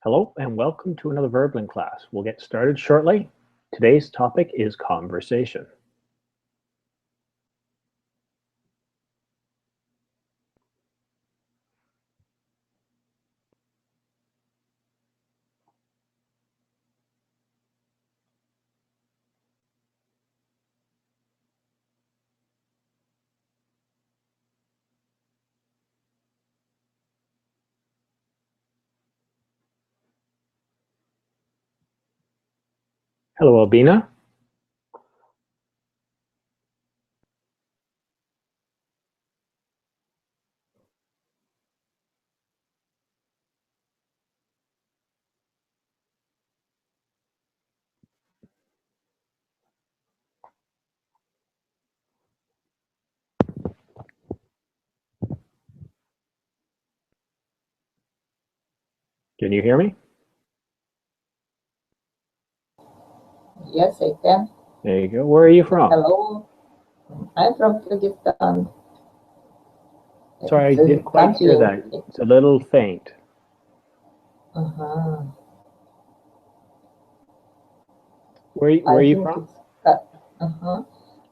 Hello and welcome to another Verblin class. We'll get started shortly. Today's topic is conversation. Hello, Albina. Can you hear me? Yes, I can. There you go. Where are you from? Hello. I'm from Kyrgyzstan. Sorry, I It's a didn't quite hear that. country. It's a little faint. Uh-huh. Where are I you think from? it's uh-huh.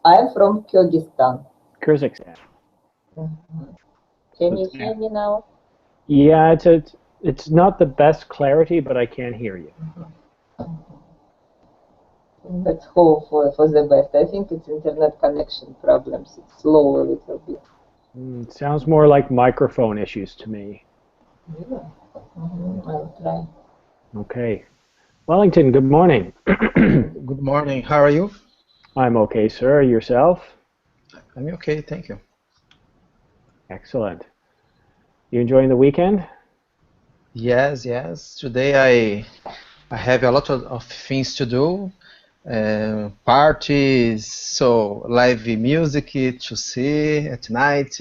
I'm from Kyrgyzstan. Kyrgyzstan. Uh-huh. Can you hear me now? Yeah, it's not the best clarity, but I can hear you. Let's hope for the best. I think it's internet connection problems. It's slow a little bit. It sounds more like microphone issues to me. Yeah. I'll try. Okay. Wellington, good morning. Good morning. How are you? I'm okay, sir. Yourself? I'm okay, thank you. Excellent. You enjoying the weekend? Yes, yes. Today I have a lot of things to do. Parties, so live music to see at night.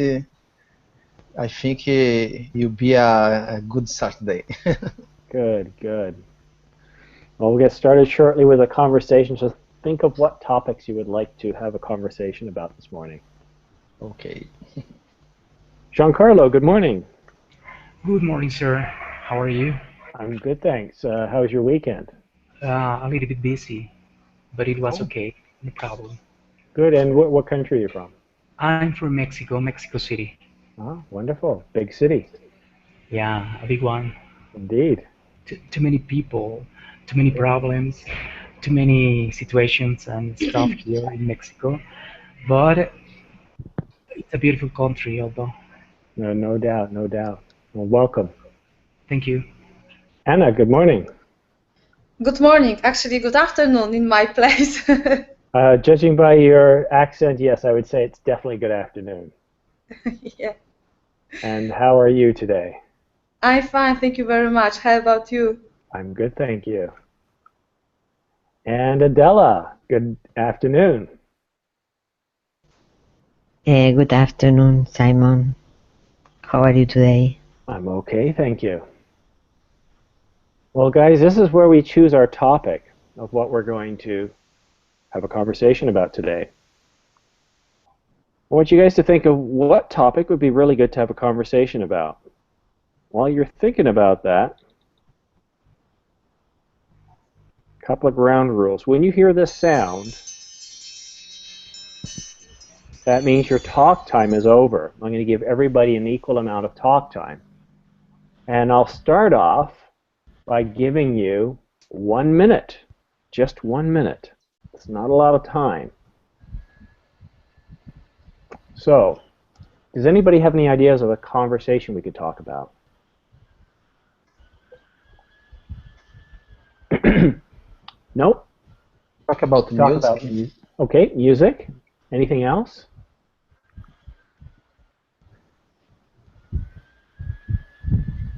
I think it'll be a good Saturday. Good, good. Well, we'll get started shortly with a conversation. So think of what topics you would like to have a conversation about this morning. Okay. Giancarlo, good morning. Good morning, sir. How are you? I'm good, thanks. How was your weekend? A little bit busy, but it was Oh, okay. No problem. Good. And what country are you from? I'm from Mexico, Mexico City. Oh, wonderful. Big city. Yeah, a big one. Indeed. Too many people, too many problems, too many situations and stuff here in Mexico. But it's a beautiful country, although. No, no doubt, no doubt. Well, welcome. Thank you. Anna, good morning. Good morning, actually good afternoon in my place. Judging by your accent, yes, I would say it's definitely good afternoon. Yeah, And how are you today? I'm fine, thank you very much. How about you? I'm good, thank you. And Adela, good afternoon. Good afternoon, Simon. How are you today? I'm okay, thank you. Well, guys, this is where we choose our topic of what we're going to have a conversation about today. I want you guys to think of what topic would be really good to have a conversation about. While you're thinking about that, a couple of ground rules. When you hear this sound, that means your talk time is over. I'm going to give everybody an equal amount of talk time. And I'll start off by giving you 1 minute, just 1 minute. It's not a lot of time. So, does anybody have any ideas of a conversation we could talk about? Nope. talk about Talk music. about okay, music. Anything else?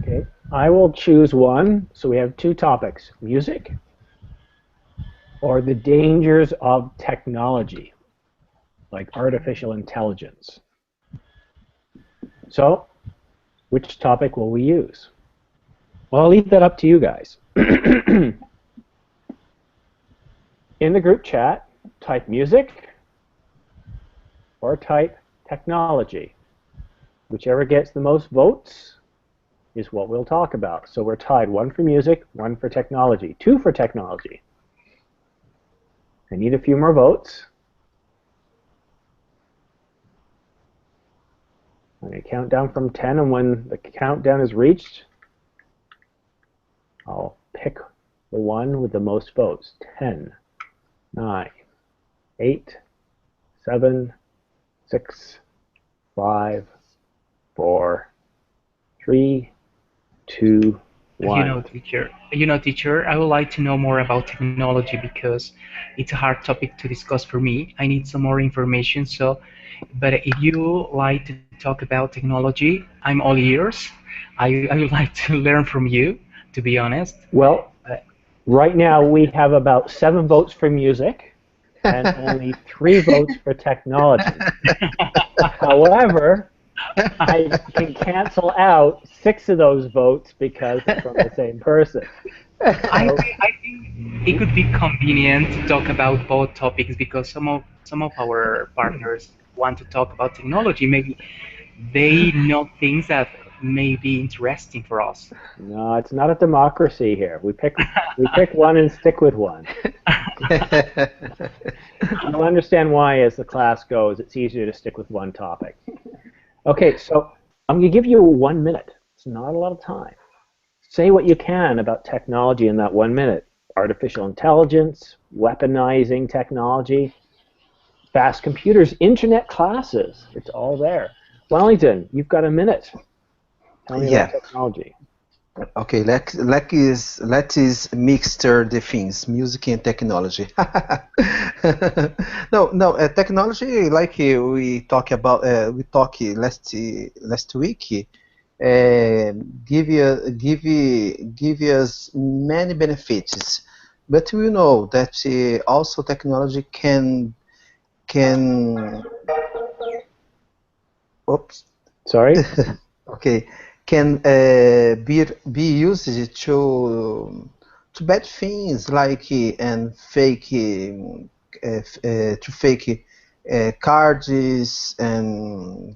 Okay, I will choose one. So we have two topics: music or the dangers of technology, like artificial intelligence. So, which topic will we use? Well, I'll leave that up to you guys. In the group chat, type music or type technology. Whichever gets the most votes is what we'll talk about. So we're tied, 1 for music, 1 for technology, 2 for technology. I need a few more votes. I'm going to count down from 10, and when the countdown is reached, I'll pick the one with the most votes. 10, 9, 8, 7, 6, 5, 4, 3, 2, 1. Teacher, I would like to know more about technology because it's a hard topic to discuss for me. I need some more information. But if you like to talk about technology, I'm all ears. I would like to learn from you, to be honest. Well, right now we have about 7 votes for music and only 3 votes for technology. However, I can cancel out 6 of those votes because they're from the same person. I think it could be convenient to talk about both topics because some of our partners want to talk about technology. Maybe they know things that may be interesting for us. No, it's not a democracy here. We pick one and stick with one. You'll understand why as the class goes. It's easier to stick with one topic. Okay, so I'm going to give you 1 minute. It's not a lot of time. Say what you can about technology in that 1 minute. Artificial intelligence, weaponizing technology, fast computers, internet classes. It's all there. Wellington, you've got a minute. Tell me about technology. Okay, let's mixture the things, music and technology. No, technology, like we talked last week, give us many benefits, but we know that also technology can oops. Sorry. Okay, can be used to bad things like and fake to fake cards and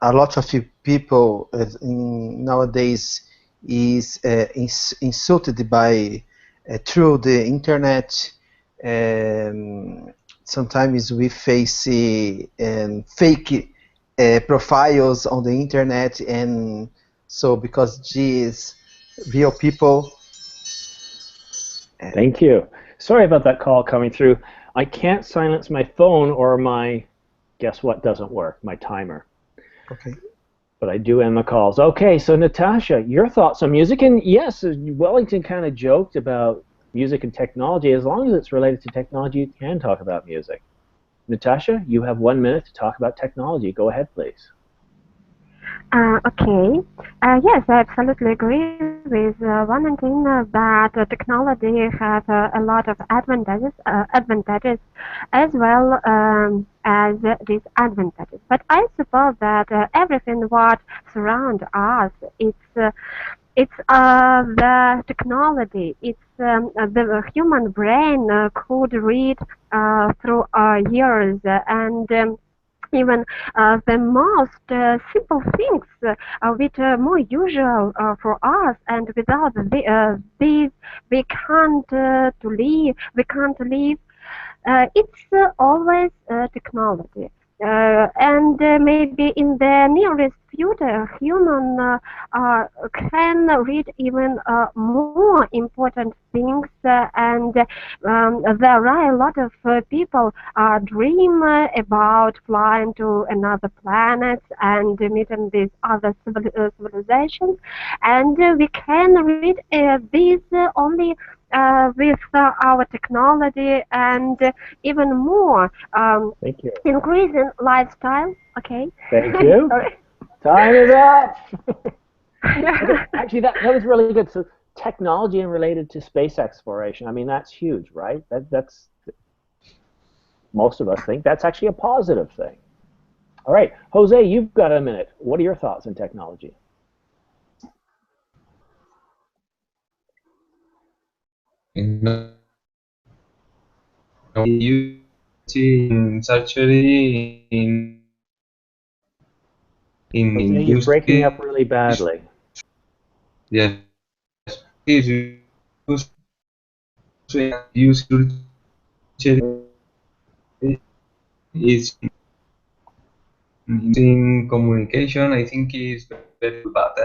a lot of people nowadays is insulted by through the internet. Sometimes we face fake profiles on the internet, and so because these real people. Thank you. Sorry about that call coming through. I can't silence my phone or my, guess what doesn't work, my timer. Okay. But I do end the calls. Okay, so Natasha, your thoughts on music? And yes, Wellington kind of joked about music and technology. As long as it's related to technology, you can talk about music. Natasha, you have 1 minute to talk about technology. Go ahead, please. Okay. Yes, I absolutely agree with Valentin that technology has a lot of advantages as well as disadvantages. But I suppose that everything what surrounds us, it's the technology. It's the human brain could read through years and even the most simple things which are more usual for us, and without these we can't live. It's always technology. And maybe in the nearest future, human can read even more important things, and there are a lot of people dream about flying to another planet and meeting these other civilizations, and we can read these only with our technology and even more Thank you. increasing lifestyle. Okay. Thank you. Time is up. Okay, actually, that was really good. So technology and related to space exploration. I mean, that's huge, right? That's most of us think that's actually a positive thing. All right, Jose, you've got a minute. What are your thoughts on technology? In surgery in in Jose, you're use breaking up case. really badly. Yes, is use is in communication. I think is very good, but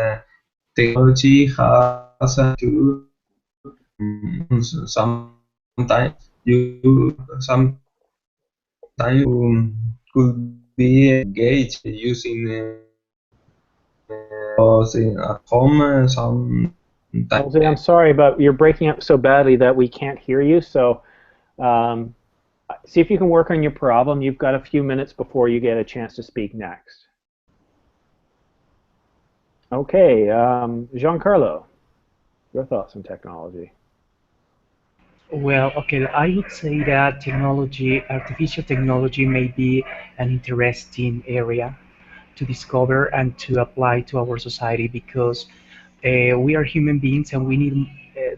technology has to sometimes you sometimes could be engaged using at home sometimes. Jose, I'm sorry, but you're breaking up so badly that we can't hear you. So um, see if you can work on your problem. You've got a few minutes before you get a chance to speak next. Okay, Giancarlo, your thoughts on technology? Well, okay, I would say that technology, artificial technology, may be an interesting area to discover and to apply to our society because we are human beings and we need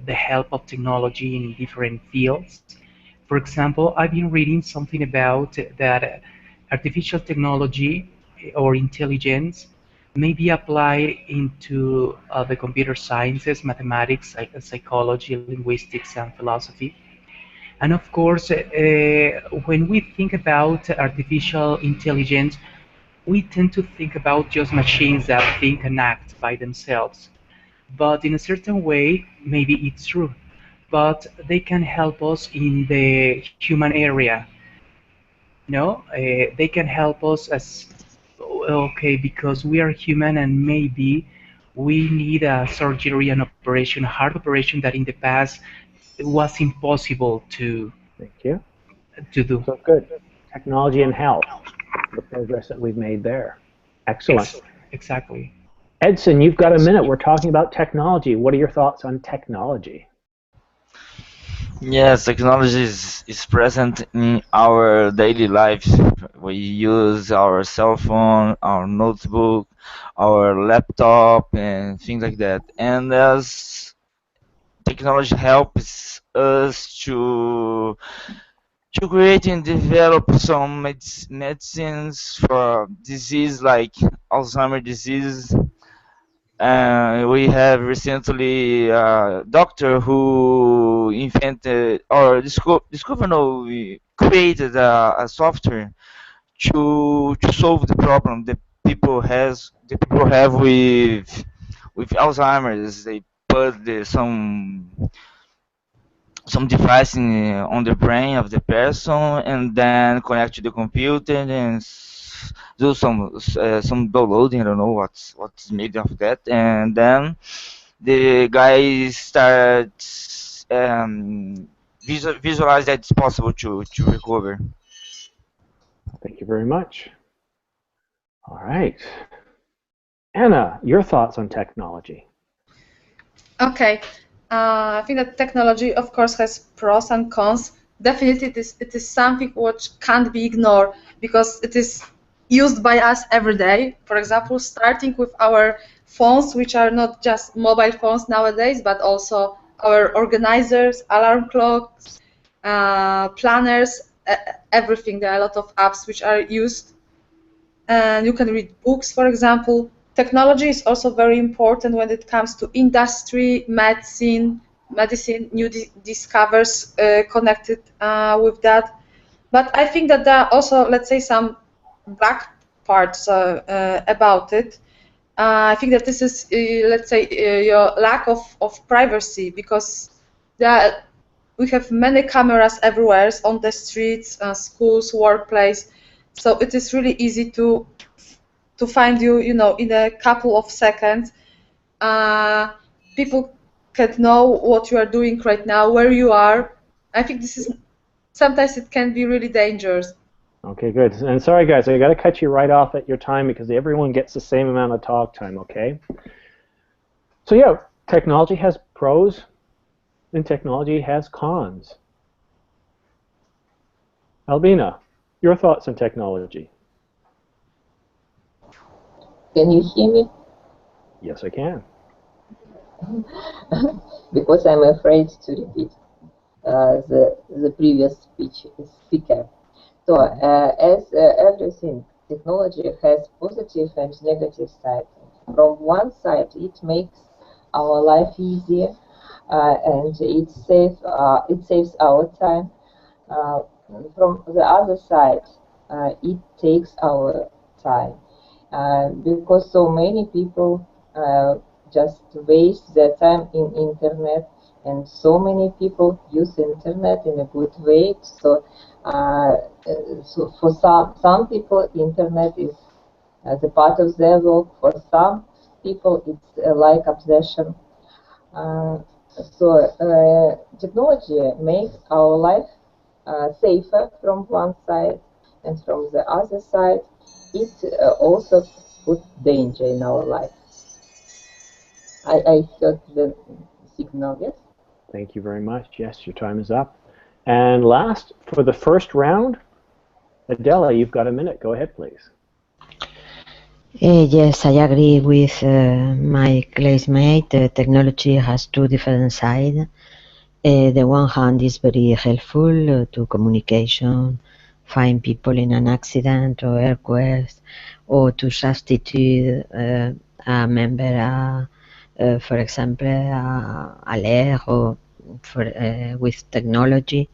the help of technology in different fields. For example, I've been reading something about that artificial technology or intelligence may be applied into the computer sciences, mathematics, psychology, linguistics, and philosophy. And of course, when we think about artificial intelligence, we tend to think about just machines that think and act by themselves. But in a certain way, maybe it's true. But they can help us in the human area. No, they can help us as okay because we are human and maybe we need a surgery, an operation, a heart operation that in the past it was impossible Thank you. to do. So good. Technology and health, the progress that we've made there. Excellent. Exactly. Edson, you've got a minute. We're talking about technology. What are your thoughts on technology? Yes, technology is present in our daily lives. We use our cell phone, our notebook, our laptop, and things like that. And as technology helps us to create and develop some medicines for disease like Alzheimer's disease. We have recently a doctor who invented or discovered, no, we created a software to solve the problem that people have with Alzheimer's. They put some device on the brain of the person and then connect to the computer and do some downloading. I don't know what's made of that, and then the guy starts visualize that it's possible to recover. Thank you very much. All right. Anna, your thoughts on technology? Okay. I think that technology, of course, has pros and cons. Definitely, it is something which can't be ignored because it is used by us every day. For example, starting with our phones, which are not just mobile phones nowadays, but also our organizers, alarm clocks, planners, everything. There are a lot of apps which are used. And you can read books, for example. Technology is also very important when it comes to industry, medicine, new discoveries connected with that. But I think that there are also, let's say, some black parts about it. I think that this is, let's say, your lack of privacy because we have many cameras everywhere on the streets, schools, workplace. So it is really easy to find you, in a couple of seconds. People can know what you are doing right now, where you are. I think this is sometimes it can be really dangerous. Okay, good. And sorry, guys, I got to cut you right off at your time because everyone gets the same amount of talk time, okay? So yeah, technology has pros and technology has cons. Albina, your thoughts on technology? Can you hear me? Yes, I can. Because I'm afraid to repeat the previous speaker. So as everything technology has positive and negative side. From one side, it makes our life easier, and it saves our time. From the other side, it takes our time, because so many people just waste their time in internet, and so many people use internet in a good way. So for some people, internet is the part of their work. For some people, it's like obsession. Technology makes our life safer from one side, and from the other side, it also puts danger in our life. I heard the signal, yes? Thank you very much. Yes, your time is up. And last, for the first round, Adela, you've got a minute. Go ahead, please. Yes, I agree with my classmate. Technology has two different sides. The one hand is very helpful to communication, find people in an accident or earthquakes, or to substitute a member, for example, a leg, or with technology.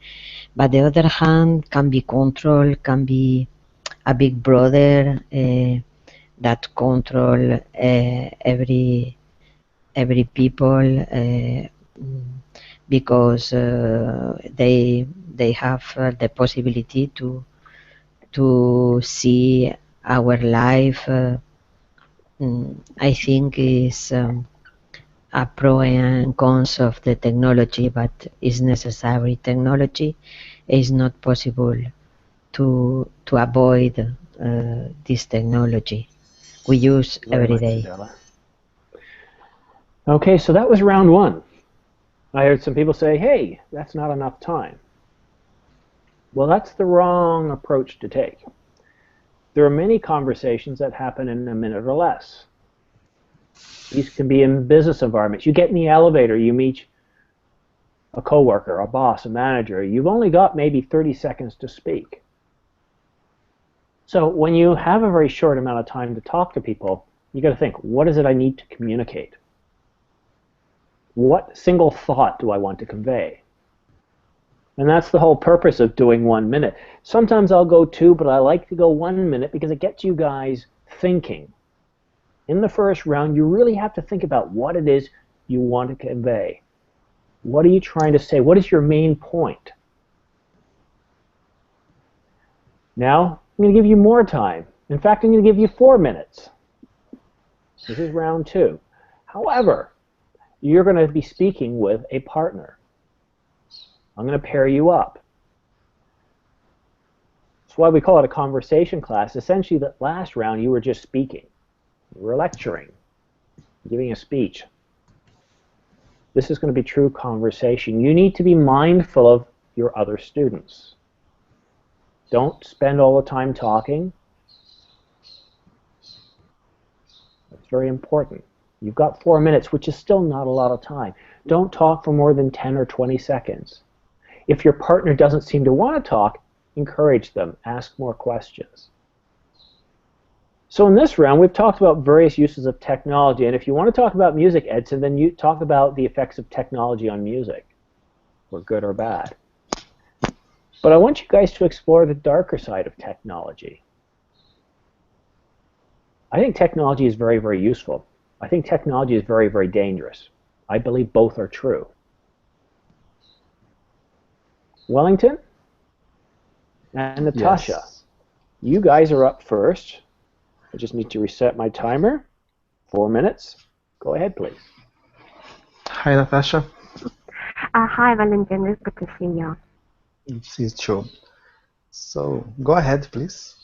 But the other hand can be control, can be a big brother that control every people because they have the possibility to see our life. I think is a pro and cons of the technology, but is necessary. Technology is not possible to avoid this technology. We use every day. Adela. Okay, so that was round one. I heard some people say, hey, that's not enough time. Well, that's the wrong approach to take. There are many conversations that happen in a minute or less. These can be in business environments. You get in the elevator, you meet a coworker, a boss, a manager. You've only got maybe 30 seconds to speak. So when you have a very short amount of time to talk to people, you got to think, what is it I need to communicate? What single thought do I want to convey? And that's the whole purpose of doing 1 minute. Sometimes I'll go 2, but I like to go 1 minute because it gets you guys thinking. In the first round, you really have to think about what it is you want to convey. What are you trying to say? What is your main point? Now, I'm going to give you more time. In fact, I'm going to give you 4 minutes. This is round 2. However, you're going to be speaking with a partner. I'm going to pair you up. That's why we call it a conversation class. Essentially, the last round, you were just speaking. You were lecturing, giving a speech. This is going to be true conversation. You need to be mindful of your other students. Don't spend all the time talking. That's very important. You've got 4 minutes, which is still not a lot of time. Don't talk for more than 10 or 20 seconds. If your partner doesn't seem to want to talk, encourage them. Ask more questions. So in this round, we've talked about various uses of technology. And if you want to talk about music, Edson, then you talk about the effects of technology on music, or good or bad. But I want you guys to explore the darker side of technology. I think technology is very, very useful. I think technology is very, very dangerous. I believe both are true. Wellington and Natasha, Yes. you guys are up first. I just need to reset my timer. 4 minutes. Go ahead, please. Hi, Natasha. Hi, Valentin. It's good to see you. It's you too. So go ahead, please.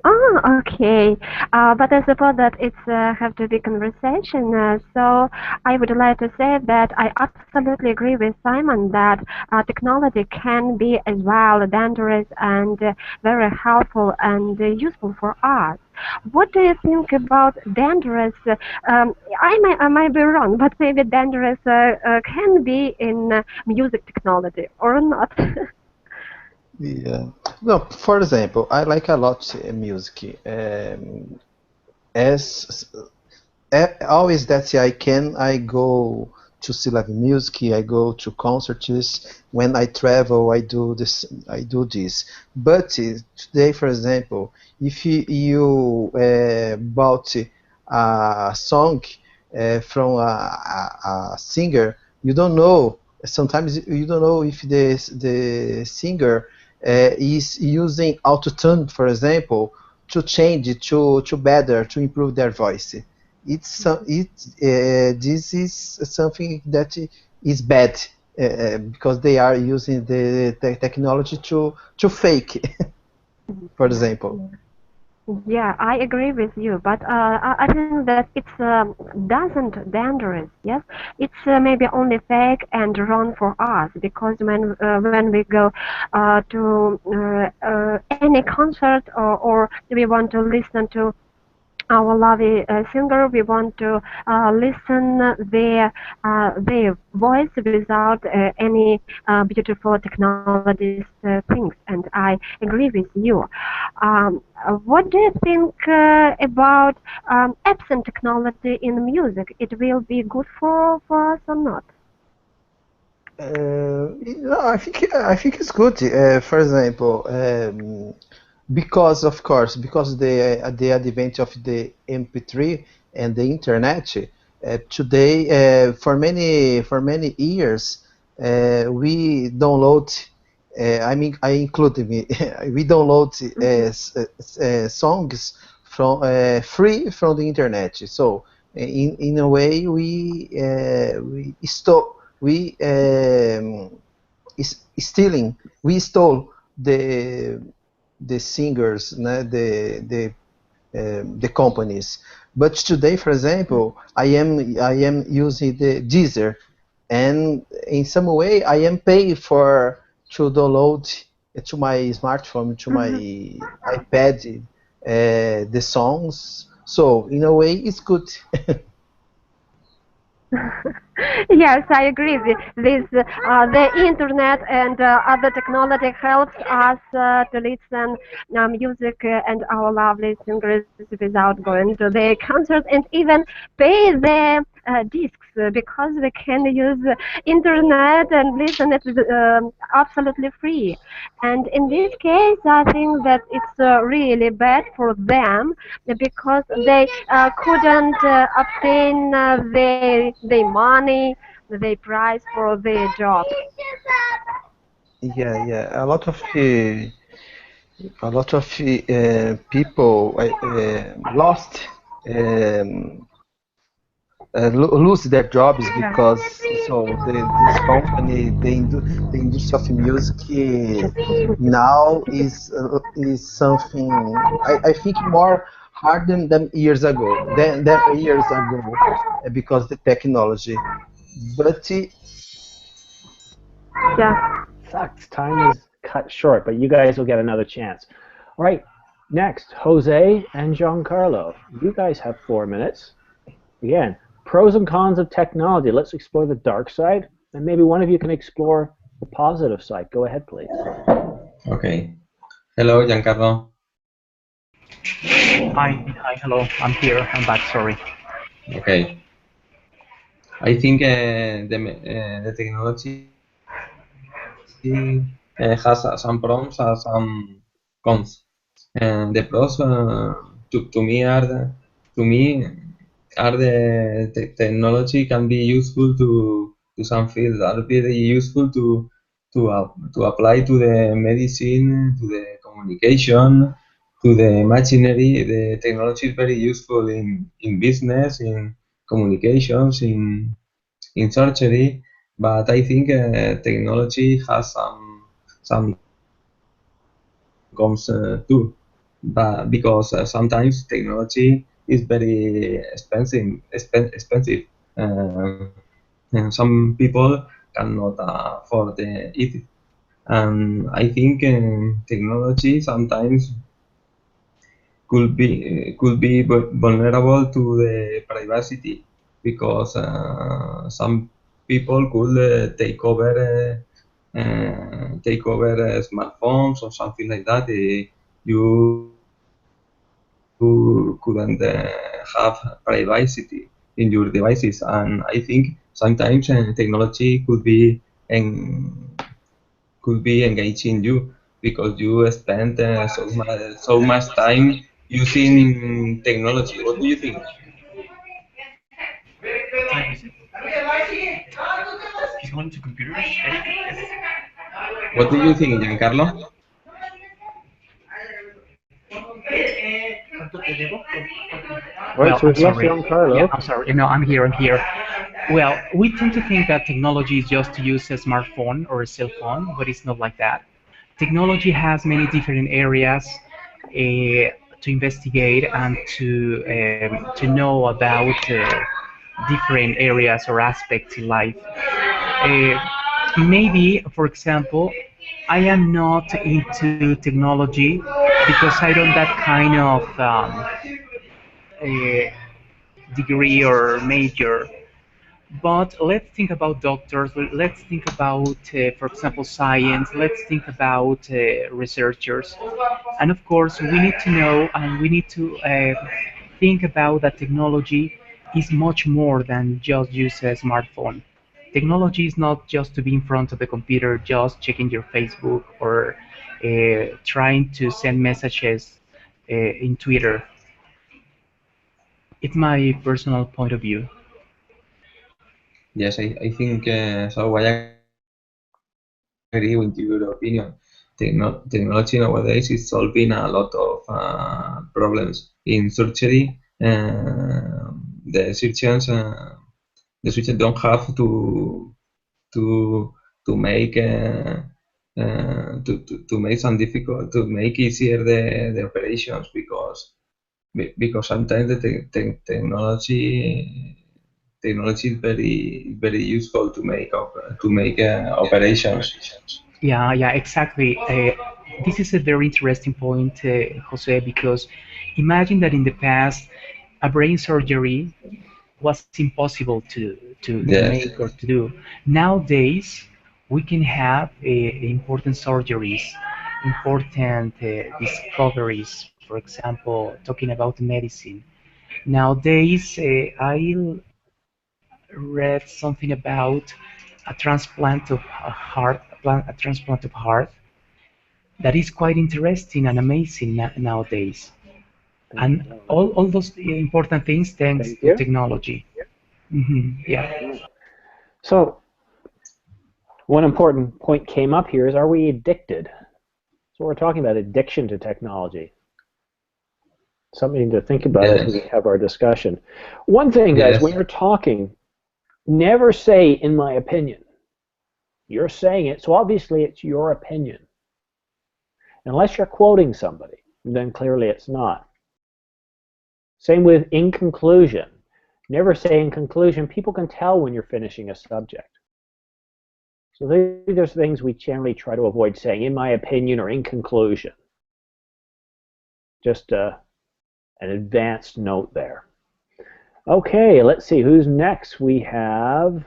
Oh, okay. But I suppose that it's have to be conversation. So I would like to say that I absolutely agree with Simon that technology can be as well dangerous and very helpful and useful for us. What do you think about dangerous? I might be wrong, but maybe dangerous can be in music technology or not. Yeah. No, for example, I like a lot music. As always that I can, I go to see live music. I go to concerts. When I travel, I do this. I do this. But today, for example, if you bought a song from a singer, you don't know. Sometimes you don't know if the singer is using autotune, for example, to change it to better to improve their voice. This is something that is bad because they are using the technology to fake, for example. Yeah, I agree with you, but I think that it's doesn't dangerous. Yes, it's maybe only fake and wrong for us because when we go to any concert or we want to listen to our lovely singer, we want to listen their voice without any beautiful technologies things, and I agree with you. What do you think about absent technology in music? It will be good for us or not? No, I think it's good. For example, because of course, because the advent of the MP3 and the internet, today for many years we download. I mean, I include me. We download songs from free from the internet. So in a way we stole we stealing we stole the singers, né, the companies. But today, for example, I am using the Deezer, and in some way I am paying for to download to my smartphone, to my iPad, the songs. So in a way, it's good. Yes, I agree. The internet and other technology helps us to listen music and our lovely singers without going to the concert and even pay the discs because we can use internet and listen it absolutely free. And in this case, I think that it's really bad for them because they couldn't obtain their money, their price for their job. Yeah. People lost um, lose their jobs because this company, the industry of music now is something I think more hard than years ago because the technology. But Yeah. Sucks. Time is cut short, but you guys will get another chance. All right. Next, Jose and Giancarlo. You guys have 4 minutes. Again, pros and cons of technology. Let's explore the dark side, and maybe one of you can explore the positive side. Go ahead, please. Okay. Hello, Giancarlo. Hi, hello. I'm here. I'm back. Sorry. Okay. I think the technology has some pros and some cons. And the pros to me are the technology can be useful to some fields, are very useful to apply to the medicine, to the communication, to the machinery. The technology is very useful in business, in communications, in surgery. But I think technology has some cons too, but because sometimes technology is very expensive. And some people cannot afford it. And I think technology sometimes could be vulnerable to the privacy because some people could take over take over smartphones or something like that, you couldn't have privacy in your devices. And I think sometimes technology could be engaging you because you spend so much time using technology. What do you think? He's going to computers. What do you think, Giancarlo? Right, Well, so I'm we've left sorry. Yeah, Giancarlo. I'm sorry. No, I'm here. I'm here. Well, we tend to think that technology is just to use a smartphone or a cell phone, but it's not like that. Technology has many different areas to investigate and to know about different areas or aspects in life. Maybe, for example, I am not into technology because I don't that kind of a degree or major. But let's think about doctors. Let's think about, for example, science. Let's think about researchers. And of course, we need to know and we need to think about that technology is much more than just use a smartphone. Technology is not just to be in front of the computer, just checking your Facebook or trying to send messages in Twitter. It's my personal point of view. Yes, I think so. I agree with your opinion. Technology nowadays is solving a lot of problems in surgery. The surgeons, don't have to to make to make some difficult to make easier the operations because sometimes the technology is very useful to make operations. Yeah, exactly. This is a very interesting point, Jose, because imagine that in the past, a brain surgery was impossible to Yes. make or to do. Nowadays, we can have important surgeries, important discoveries. For example, talking about medicine. Nowadays, I read something about a transplant of a heart, a transplant of heart that is quite interesting and amazing nowadays. And all those important things thanks Thank to you. technology. Yeah. So, one important point came up here is, are we addicted? So we're talking about addiction to technology. Something to think about as we have our discussion. One thing, guys, when you're talking, never say, in my opinion. You're saying it, so obviously it's your opinion. Unless you're quoting somebody, then clearly it's not. Same with in conclusion. Never say in conclusion. People can tell when you're finishing a subject. So there's things we generally try to avoid saying, in my opinion, or in conclusion. Just an advanced note there. Okay, let's see who's next. We have.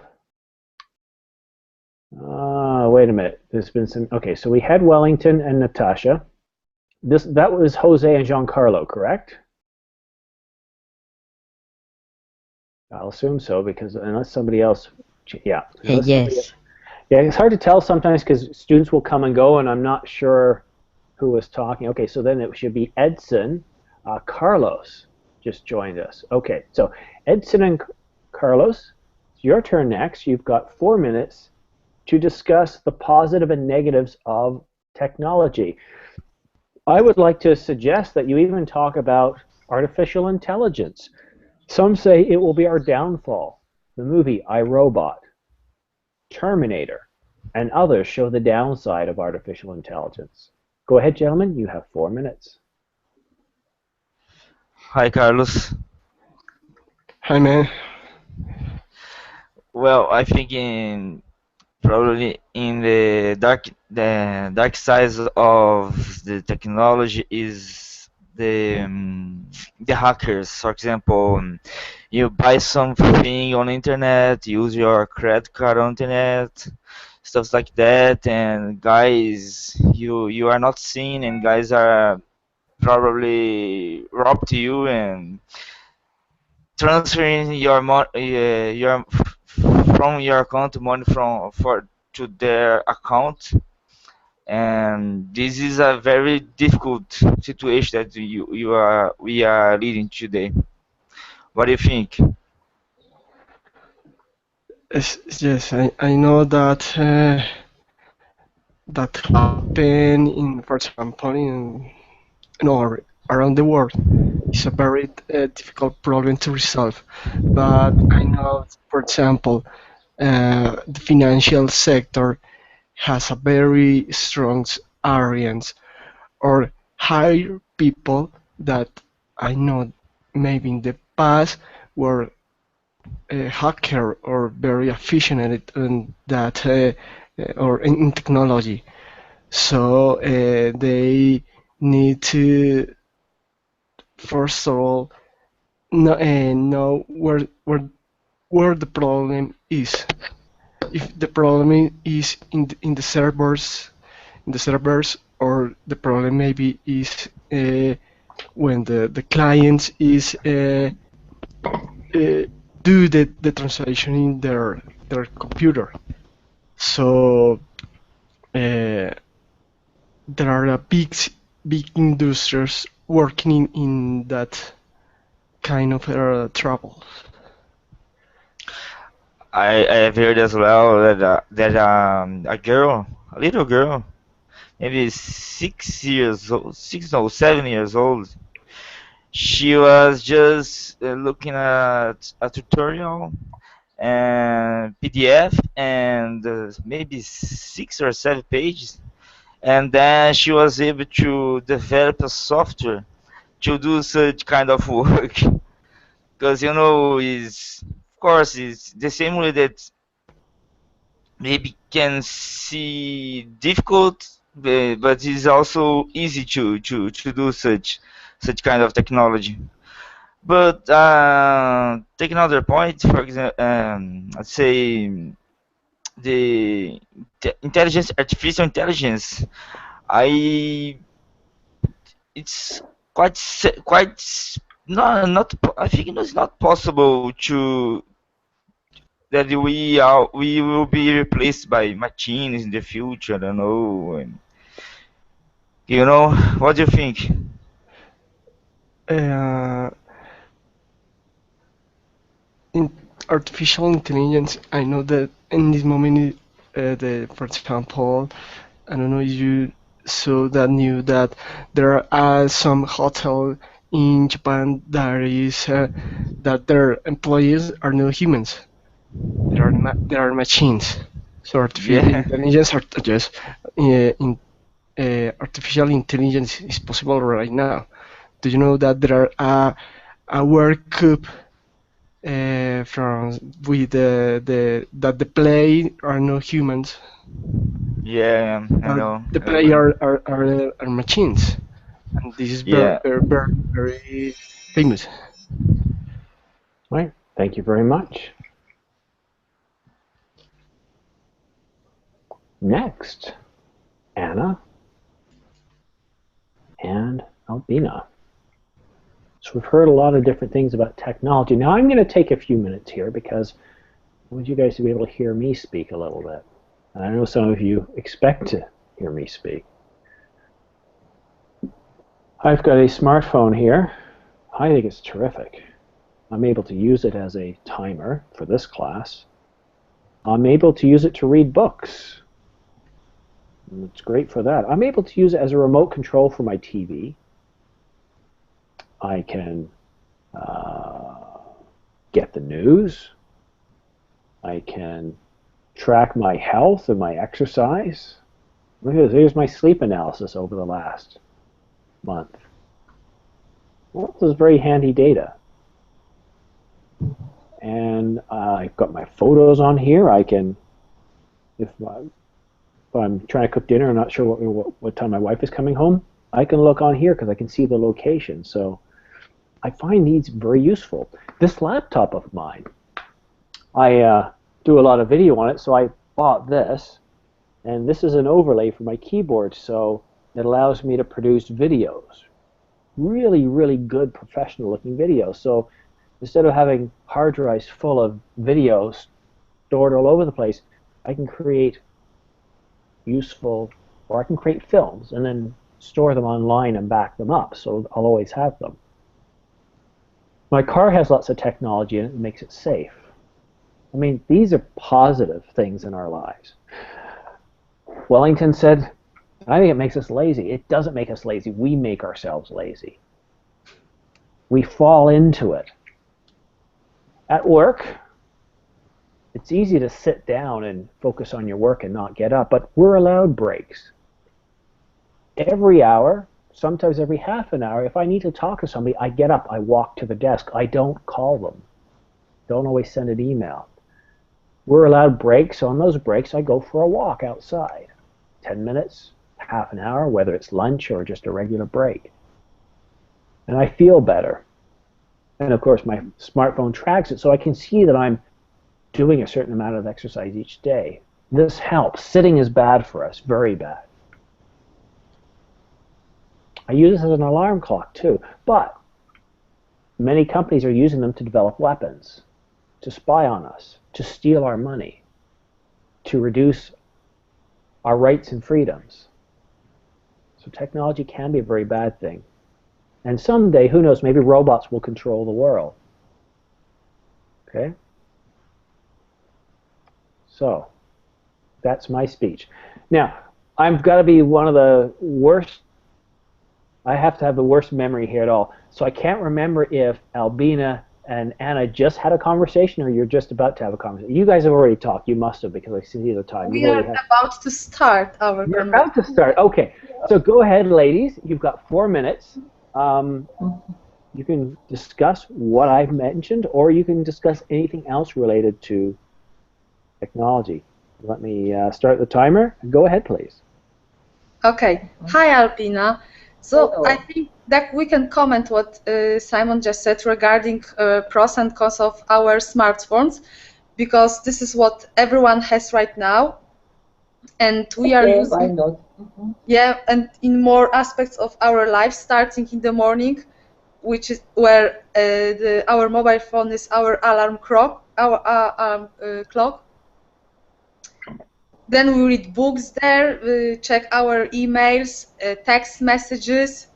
Wait a minute. There's been some. Okay, so we had Wellington and Natasha. That was Jose and Giancarlo, correct? I'll assume so, because unless somebody else, yeah. Yes. Yeah, it's hard to tell sometimes because students will come and go, and I'm not sure who was talking. Okay, so then it should be Edson. Carlos just joined us. Okay, so Edson and Carlos, it's your turn next. You've got 4 minutes to discuss the positive and negatives of technology. I would like to suggest that you even talk about artificial intelligence. Some say it will be our downfall. The movie I, Robot, Terminator, and others show the downside of artificial intelligence. Go ahead, gentlemen. You have 4 minutes. Hi, Carlos. Hi, man. Well, I think probably in the dark side of the technology is the hackers. For example, you buy something on internet, use your credit card on internet, stuff like that, and guys you are not seen, and guys are probably robbed you and transferring your from your account money from for to their account, and this is a very difficult situation that we are leading today. What do you think? Yes, I know that that happen in, for example, in around the world. It's a very difficult problem to resolve. But I know, for example, the financial sector has a very strong audience or hire people that I know maybe in the past were a hacker or very efficient in that or in technology. So they need to first of all know where the problem is. If the problem is in the servers, or the problem maybe is when the client is do the translation in their computer. So there are big industries working in that kind of trouble. I have heard as well that a girl, a little girl, maybe 6 years old, 6 or 7 years old. She was just looking at a tutorial and PDF and maybe 6 or 7 pages, and then she was able to develop a software to do such kind of work. Because is of course it's the same way that maybe can see difficult, but it's also easy to do such kind of technology. But take another point, for example, let's say the intelligence, artificial intelligence. I it's quite not I think it's not possible to that we will be replaced by machines in the future. I don't know. And, what do you think? Uh, in artificial intelligence, I know that in this moment, for example, I don't know if you saw that new that there are some hotel in Japan that is that their employees are not humans. They are machines. So artificial Yeah. intelligence, just artificial intelligence is possible right now. Do you know that there are a World Cup from with that the play are no humans. Yeah, I know. The play are machines, and this is Yeah. very famous. All right. Thank you very much. Next, Anna and Albina. So we've heard a lot of different things about technology. Now I'm going to take a few minutes here because I want you guys to be able to hear me speak a little bit. And I know some of you expect to hear me speak. I've got a smartphone here. I think it's terrific. I'm able to use it as a timer for this class. I'm able to use it to read books. And it's great for that. I'm able to use it as a remote control for my TV. I can get the news. I can track my health and my exercise. Look at this. Here's my sleep analysis over the last month. Well, this is very handy data. And I've got my photos on here. I can, if I'm trying to cook dinner, I'm not sure what time my wife is coming home, I can look on here because I can see the location. So I find these very useful. This laptop of mine, I do a lot of video on it, so I bought this. And this is an overlay for my keyboard, so it allows me to produce videos. Really, really good professional-looking videos. So instead of having hard drives full of videos stored all over the place, I can create useful, or I can create films and then store them online and back them up, so I'll always have them. My car has lots of technology in it that makes it safe. I mean, these are positive things in our lives. Wellington said, I think it makes us lazy. It doesn't make us lazy. We make ourselves lazy. We fall into it. At work, it's easy to sit down and focus on your work and not get up, but we're allowed breaks. Every hour, sometimes every half an hour, if I need to talk to somebody, I get up, I walk to the desk. I don't call them. Don't always send an email. We're allowed breaks. On those breaks, I go for a walk outside. 10 minutes, half an hour, whether it's lunch or just a regular break. And I feel better. And of course, my smartphone tracks it, so I can see that I'm doing a certain amount of exercise each day. This helps. Sitting is bad for us, very bad. I use this as an alarm clock too, but many companies are using them to develop weapons, to spy on us, to steal our money, to reduce our rights and freedoms. So technology can be a very bad thing. And someday, who knows, maybe robots will control the world. Okay? So, that's my speech. Now, I've got to be one of the worst, I have to have the worst memory here at all. So I can't remember if Albina and Anna just had a conversation or you're just about to have a conversation. You guys have already talked. You must have, because I see the time. We are about to start our conversation. You're about to start. Okay. So go ahead, ladies. You've got 4 minutes. You can discuss what I've mentioned, or you can discuss anything else related to technology. Let me start the timer. Go ahead, please. Okay. Hi, Albina. So I think that we can comment what Simon just said regarding pros and cons of our smartphones, because this is what everyone has right now, and we are using. Why not? Yeah, and in more aspects of our life, starting in the morning, which is where our mobile phone is our alarm clock. Clock. Then we read books there, we check our emails, text messages.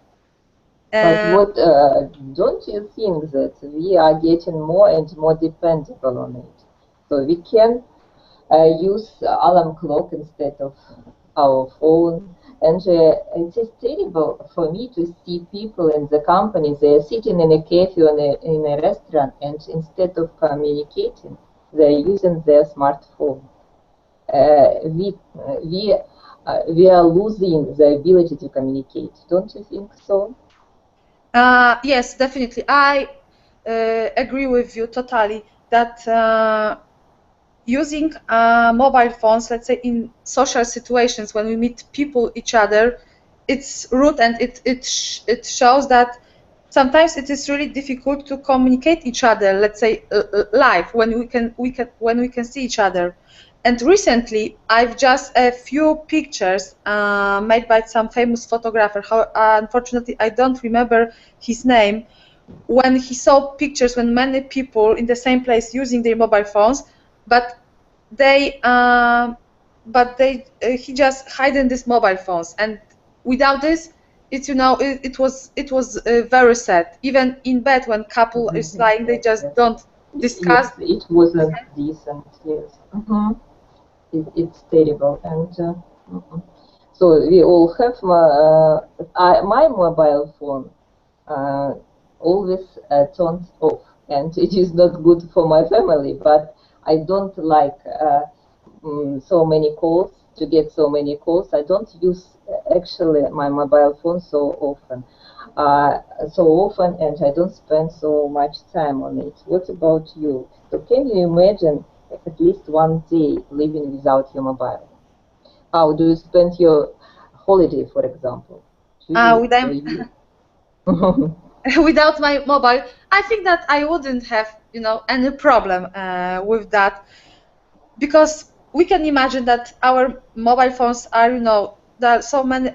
But what, don't you think that we are getting more and more dependable on it? So we can use alarm clock instead of our phone. And it is terrible for me to see people in the company, they are sitting in a cafe or in a restaurant, and instead of communicating, they are using their smartphone. We are losing the ability to communicate. Don't you think so? Yes, definitely. I agree with you totally that using mobile phones, let's say in social situations when we meet each other, it's rude, and it shows that sometimes it is really difficult to communicate each other. Let's say live when we can see each other. And recently, I've just a few pictures made by some famous photographer. Unfortunately, I don't remember his name. When he saw pictures when many people in the same place using their mobile phones, but he just hidden these mobile phones. And without this, it was very sad. Even in bed, when couple is lying, they just don't discuss. Yes, it wasn't decent. Yes. It's terrible, and so we all have my mobile phone always turned off, and it is not good for my family. But I don't like so many calls, to get so many calls. I don't use actually my mobile phone so often, and I don't spend so much time on it. What about you? So can you imagine at least one day living without your mobile? How do you spend your holiday, for example? Without my mobile, I think that I wouldn't have, any problem with that, because we can imagine that our mobile phones are, there are so many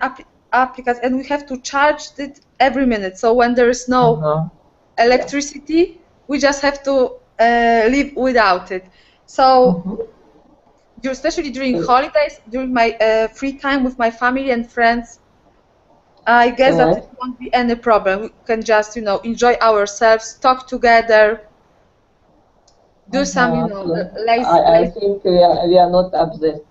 applicants, and we have to charge it every minute. So when there is no electricity, we just have to live without it. So especially during holidays, during my free time with my family and friends, I guess that it won't be any problem. We can just, enjoy ourselves, talk together, do some, lazy. I think we are not obsessed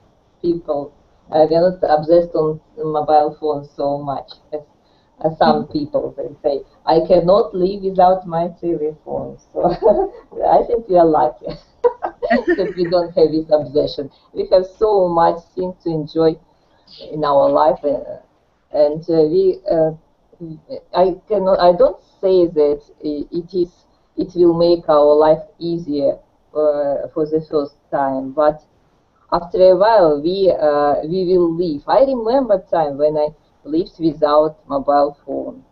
people. We are not obsessed on mobile phones so much as some people. They say, I cannot live without my telephone. So I think we are lucky that we don't have this obsession. We have so much things to enjoy in our life, and I don't say that it will make our life easier for the first time, but after a while we will live. I remember time when I lived without mobile phone.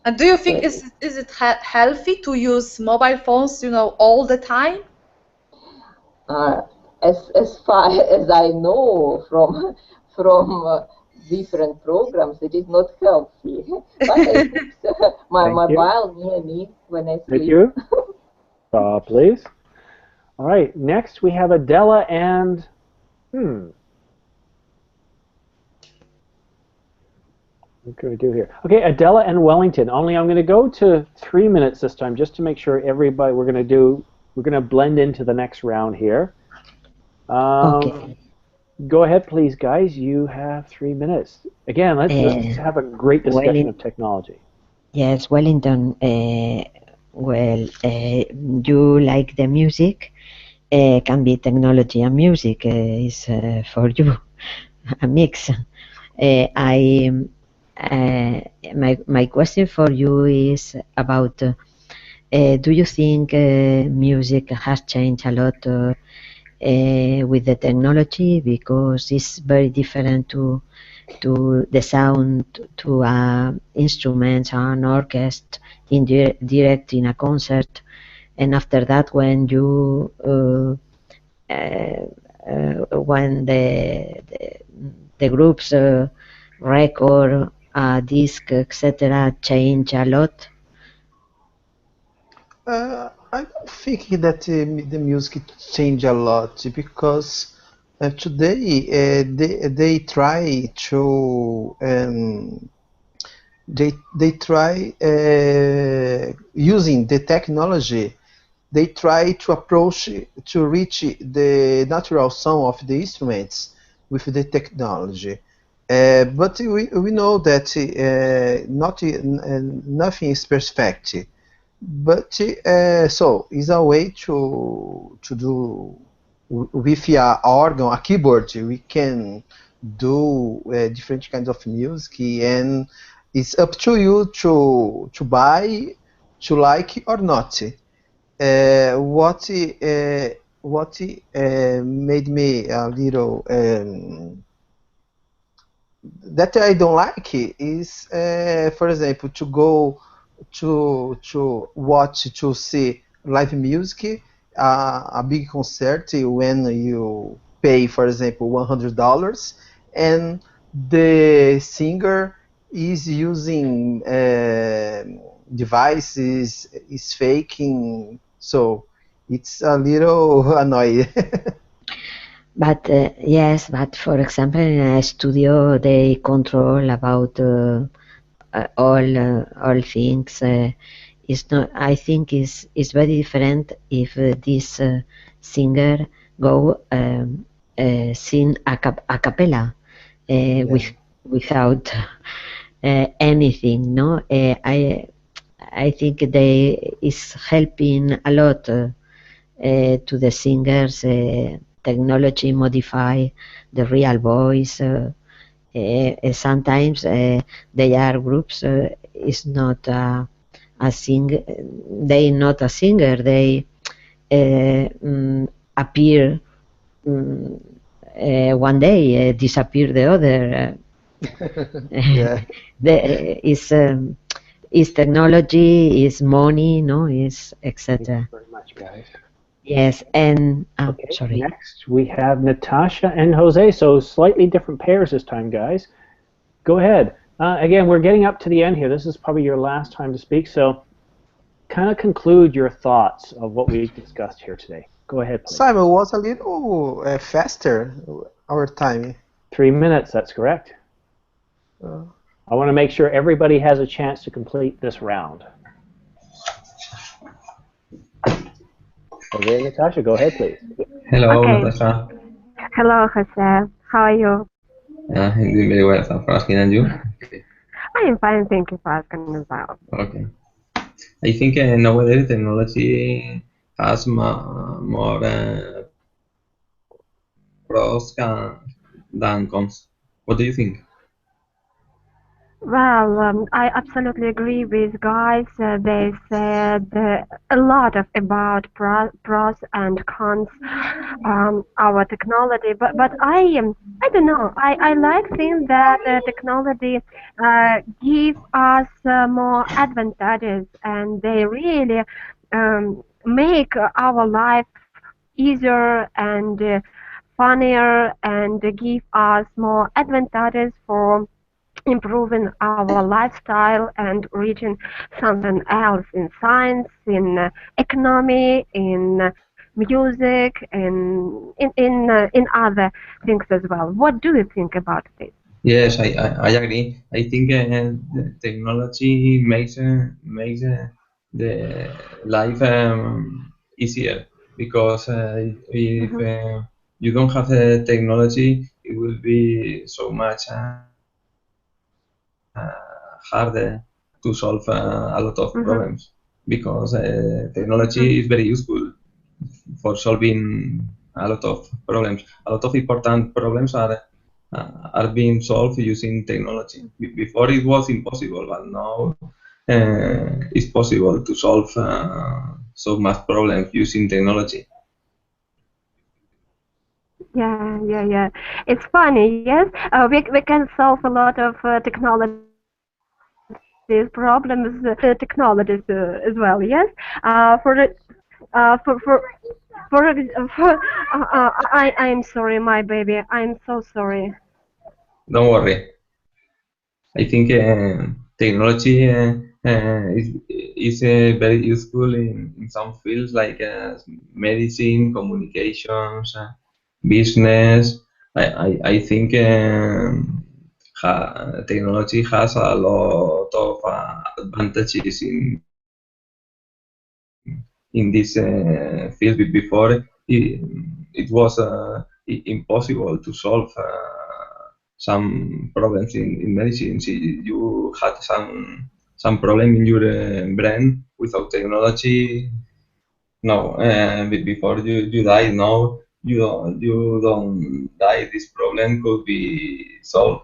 And do you think is it healthy to use mobile phones, all the time? As far as I know from different programs, it is not healthy. But I put my mobile near me when I sleep. Thank you. Please. All right. Next we have Adela and what can we do here? Okay, Adela and Wellington. Only I'm going to go to 3 minutes this time, just to make sure everybody. We're going to blend into the next round here. Okay. Go ahead, please, guys. You have 3 minutes. Again, let's have a great discussion of technology. Yes, Wellington. You like the music? Can be technology and music. Is for you a mix. My question for you is about. Do you think music has changed a lot with the technology, because it's very different to the sound to instruments and orchestra in direct in a concert, and after that when you when the groups record a disc, etc., change a lot? I don't think that the music changed a lot, because today they try to using the technology. They try to approach to reach the natural sound of the instruments with the technology. But we know that nothing is perfect. But so it's a way to do with an organ, a keyboard. We can do different kinds of music, and it's up to you to buy, to like or not. What made me a little that I don't like is, for example, to go to watch, to see live music, a big concert when you pay, for example, $100, and the singer is using devices, is faking, so it's a little annoying. But yes, but for example, in a studio they control about all things. It's not. I think is very different if this singer go sing a cappella without anything. No, I think they is helping a lot to the singers. Technology modify the real voice. Sometimes they are groups. Is not a singer. They not a singer. They appear one day, disappear the other. Is technology, is money, no, is etc. Thank you very much, guys. Yes, and Okay, sorry. next we have Natasha and Jose, so slightly different pairs this time, guys. Go ahead. Again, we're getting up to the end here. This is probably your last time to speak, so kind of conclude your thoughts of what we discussed here today. Go ahead, please. Simon was a little faster our time. 3 minutes, that's correct. I want to make sure everybody has a chance to complete this round. Okay, Natasha, go ahead, please. Hello, Okay. Natasha. Hello, Jose. How are you? I'm doing very well. Thanks for asking, and you? I am fine, thank you for asking as well. Okay. I think nowadays technology has more pros than cons. What do you think? Well, I absolutely agree with guys. They said a lot about pros and cons our technology, but I don't know. I like things that technology gives us more advantages, and they really make our life easier and funnier, and give us more advantages for improving our lifestyle and reaching something else in science, in economy, in music, in other things as well. What do you think about this? Yes, I agree. I think the technology makes the life easier because if Mhm, you don't have technology, it will be so much harder to solve a lot of mhm, problems because mhm, technology is very useful for solving a lot of problems. A lot of important problems are being solved using technology. Before it was impossible, but now it's possible to solve so much problems using technology. yeah. It's funny, yes. We can solve a lot of technologies problems, technologies as well, yes. For the for I am sorry, my baby. I'm so sorry. Don't worry. I think technology is very useful in some fields like medicine, communications, business. I think technology has a lot of advantages in this field. Before it was impossible to solve some problems in medicine. See, you had some problem in your brain without technology. No, before you die, now you don't die. This problem could be solved.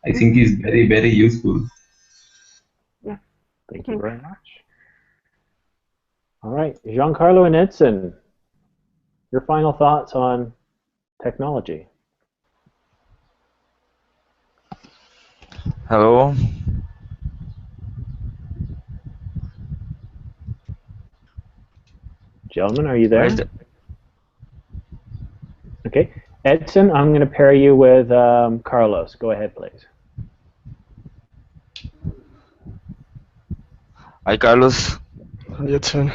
I think Mhm. it's very useful. Yeah. Thank you Thanks. very much. All right, Giancarlo and Edson, your final thoughts on technology. Hello. Gentlemen, are you Where's there? the? Okay. Edson, I'm going to pair you with Carlos. Go ahead, please. Hi, Carlos. Your turn.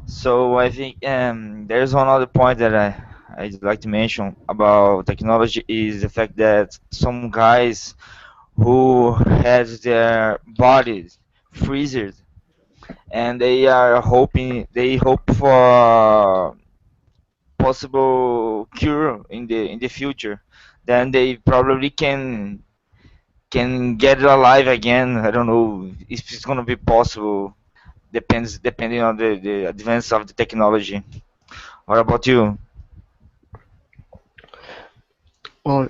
So I think there's one other point that I'd like to mention about technology is the fact that some guys who has their bodies freezed and they hope for possible cure in the future, then they probably can get alive again. I don't know if it's gonna be possible. Depending on the advance of the technology. What about you? Well,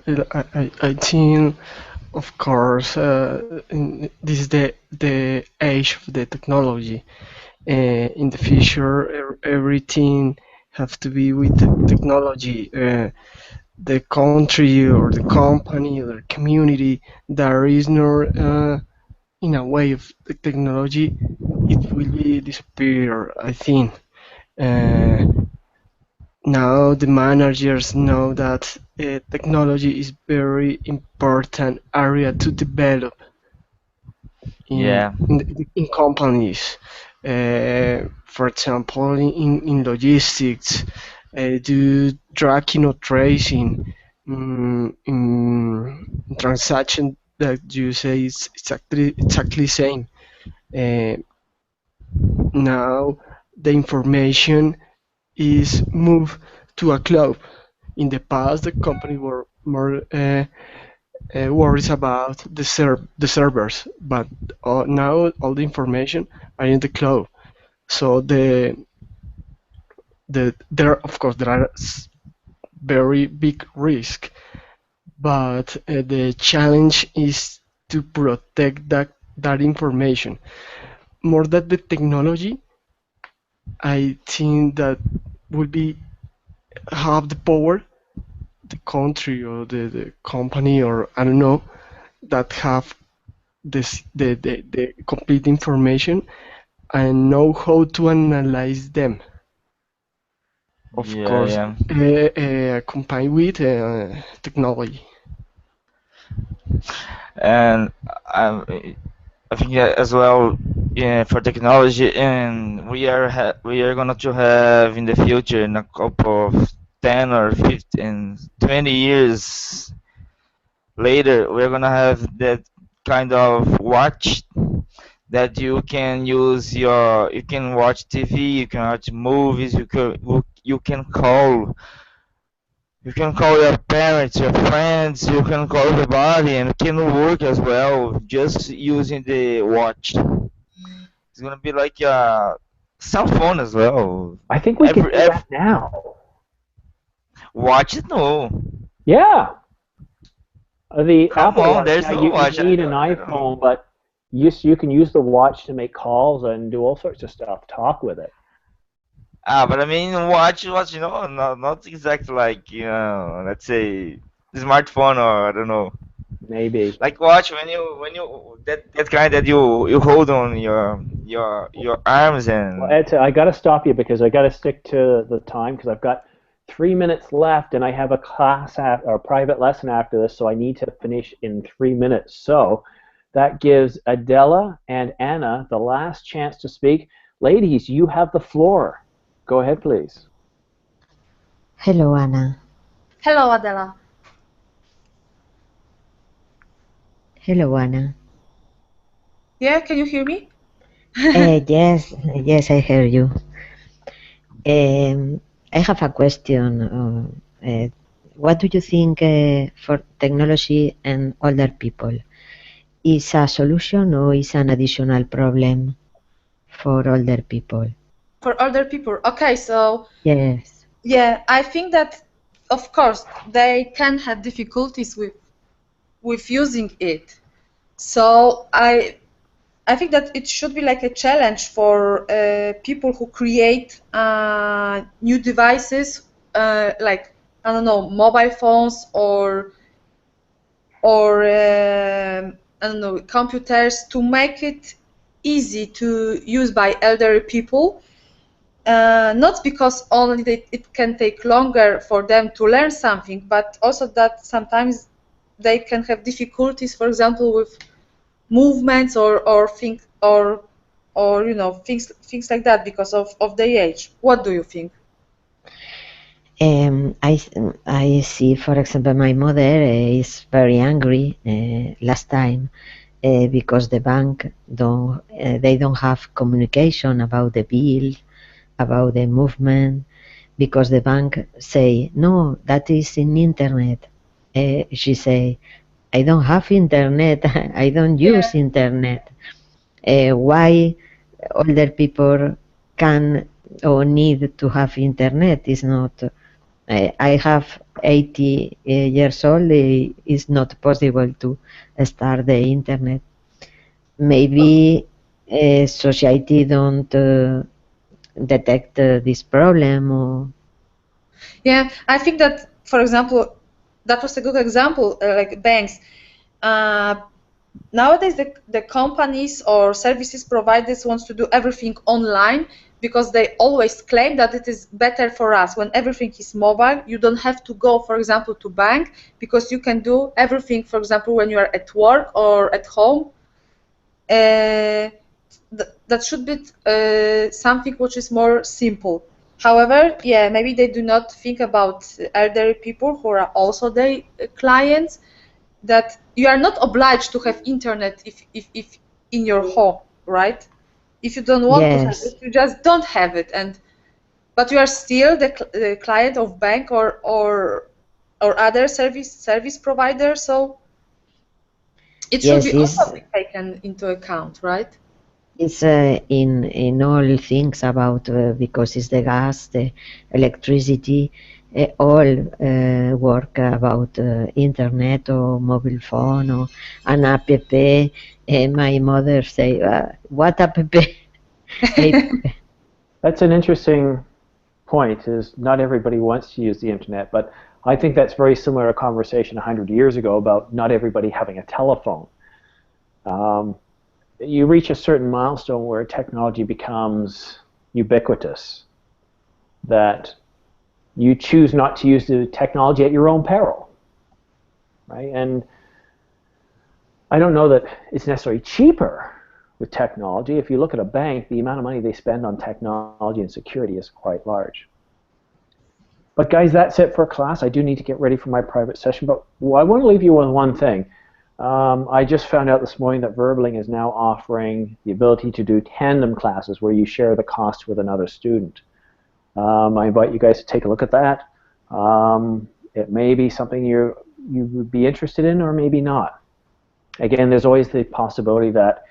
I think, of course, this is the age of the technology. In the future, everything have to be with the technology. The country or the company or the community that is not in a way of the technology, it will be disappear, I think. Uh, Now the managers know that technology is very important area to develop Yeah. in companies. For example, in logistics, do tracking or tracing in transaction that you say is exactly same. Uh, Now the information is moved to a cloud. In the past, the company were more worries about the servers, but now all the information are in the cloud. So there of course there are very big risk, but the challenge is to protect that information. More than the technology, I think that will be have the power, the country or the company or I don't know that have the complete information and know how to analyze them. Of Yeah, course, yeah. combined with technology. And I think as well, yeah, for technology, and we are gonna to have in the future, in a couple of 10 or 15, 20 years later, we're gonna have that kind of watch that you can watch TV, you can watch movies, you can call your parents, your friends, you can call everybody, and it can work as well just using the watch. It's gonna be like a cell phone as well. I think we can do Every that now. watch it, no. Yeah. The Come Apple on, Watch. there's Now no you watch. need an I don't know. iPhone, but you can use the watch to make calls and do all sorts of stuff. Talk with it. But I mean, watch, not exactly like, let's say smartphone or I don't know. Maybe. Like watch that kind that you hold on your arms Well, and Ed, I got to stop you because I got to stick to the time because I've got 3 minutes left and I have a or a private lesson after this, so I need to finish in 3 minutes. So that gives Adela and Anna the last chance to speak. Ladies, you have the floor. Go ahead, please. Hello, Anna. Hello, Adela. Hello, Anna. Yeah, can you hear me? Yes, I hear you. I have a question. What do you think for technology and older people? Is a solution or is an additional problem for older people? For older people. Okay, so Yes. yeah, I think that of course they can have difficulties with using it. So I think that it should be like a challenge for people who create new devices, like I don't know, mobile phones or I don't know, computers, to make it easy to use by elderly people. Not because only it can take longer for them to learn something, but also that sometimes they can have difficulties, for example, with movements or things or you know things like that because of their age. What do you think? I see, for example, my mother is very angry last time because the bank they don't have communication about the bill, about the movement, because the bank say no, that is in internet. She say, I don't have internet, I don't use internet. Why older people can or need to have internet is not. I have 80 years old. It's not possible to start the internet. Maybe society don't detect this problem or Yeah, I think that, for example, that was a good example, like banks. Uh, Nowadays, the companies or services providers wants to do everything online, because they always claim that it is better for us when everything is mobile. You don't have to go, for example, to bank, because you can do everything, for example, when you are at work or at home. That should be something which is more simple. However, yeah, maybe they do not think about elderly people who are also their clients, that you are not obliged to have internet if in your home, right? If you don't want to have Yes, it, you just don't have it, but you are still the client of bank or other service provider, so it should yes, be also be taken into account, right? it's in all things about because it's the gas, the electricity, all work about internet or mobile phone or an app. My mother say, "What app?" That's an interesting point, is not everybody wants to use the internet, but I think that's very similar to a conversation 100 years ago about not everybody having a telephone. You reach a certain milestone where technology becomes ubiquitous, that you choose not to use the technology at your own peril, right? And I don't know that it's necessarily cheaper with technology. If you look at a bank, the amount of money they spend on technology and security is quite large. But guys, that's it for class. I do need to get ready for my private session, but I want to leave you with one thing. I just found out this morning that Verbling is now offering the ability to do tandem classes where you share the cost with another student. I invite you guys to take a look at that. It may be something you would be interested in, or maybe not. Again, there's always the possibility that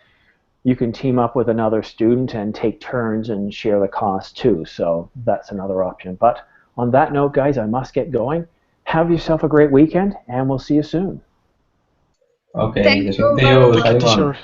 you can team up with another student and take turns and share the cost too, so that's another option. But on that note, guys, I must get going. Have yourself a great weekend, and we'll see you soon. Okay, Thank the you same to very you, much. Thank you, Simon. teacher.